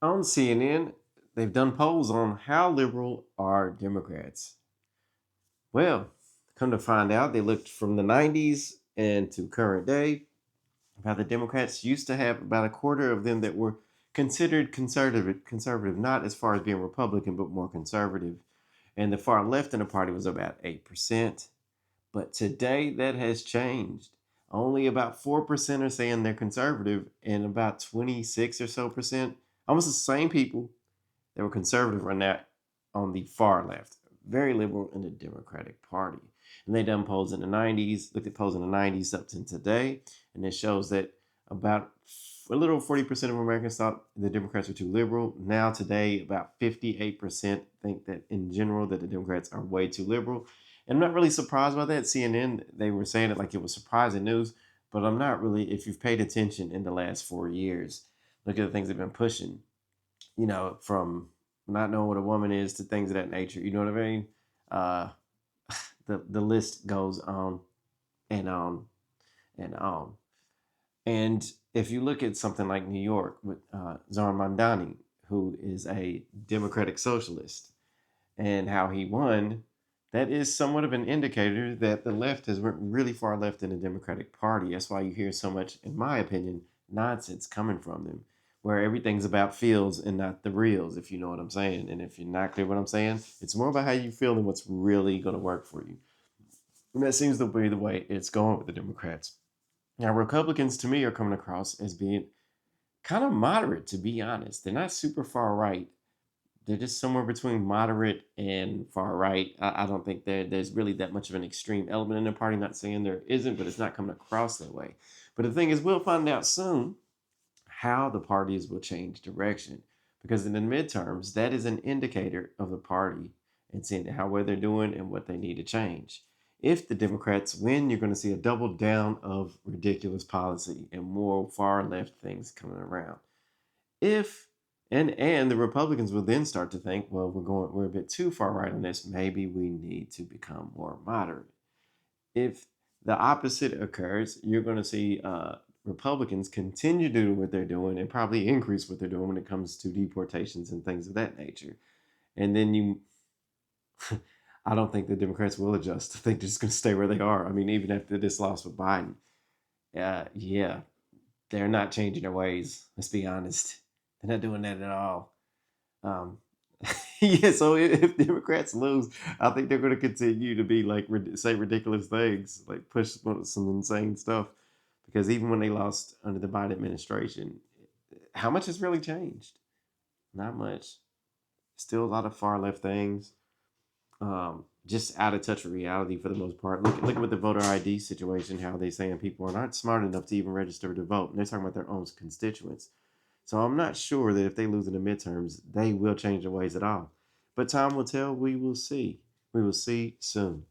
On CNN, they've done polls on how liberal are Democrats. Well, come to find out, they looked from the 90s and to current day. How the Democrats used to have about a quarter of them that were considered conservative, not as far as being Republican, but more conservative. And the far left in the party was about 8%. But today that has changed. Only about 4% are saying they're conservative, and about 26 or so percent, almost the same people that were conservative are now on the far left, very liberal in the Democratic Party. And they done polls in the 90s, looked at polls in the 90s up to today, and it shows that about a little 40% of Americans thought the Democrats were too liberal. Now today, about 58% think that in general that the Democrats are way too liberal. And I'm not really surprised by that. CNN, they were saying it like it was surprising news, but I'm not really, if you've paid attention in the last 4 years, look at the things they've been pushing, from not knowing what a woman is to things of that nature. You know what I mean? Uh, the list goes on and on and on. And if you look at something like New York with Zohran Mamdani, who is a democratic socialist, and how he won, that is somewhat of an indicator that the left has went really far left in the Democratic Party. That's why you hear so much, in my opinion, nonsense coming from them, where everything's about feels and not the reals, if you know what I'm saying. And if you're not clear what I'm saying, it's more about how you feel and what's really going to work for you. And that seems to be the way it's going with the Democrats. Now, Republicans to me are coming across as being kind of moderate, to be honest. They're not super far right, they're just somewhere between moderate and far right. I don't think there's really that much of an extreme element in the party. Not saying there isn't, but it's not coming across that way. But the thing is, we'll find out soon how the parties will change direction. Because in the midterms, that is an indicator of the party and seeing how well they're doing and what they need to change. If the Democrats win, you're going to see a double down of ridiculous policy and more far left things coming around. If and the Republicans will then start to think, well, we're a bit too far right on this. Maybe we need to become more moderate. If the opposite occurs, you're going to see Republicans continue to do what they're doing and probably increase what they're doing when it comes to deportations and things of that nature. And then I don't think the Democrats will adjust. I think they're just going to stay where they are. I mean, even after this loss with Biden, yeah, they're not changing their ways. Let's be honest. They're not doing that at all. Um, yeah, so if Democrats lose, I think they're going to continue to be like say ridiculous things, like push some insane stuff. Because even when they lost under the Biden administration, how much has really changed? Not much. Still a lot of far left things. Just out of touch with reality for the most part. Look at the voter ID situation. How they saying people are not smart enough to even register to vote, and they're talking about their own constituents. So I'm not sure that if they lose in the midterms, they will change their ways at all. But time will tell. We will see. We will see soon.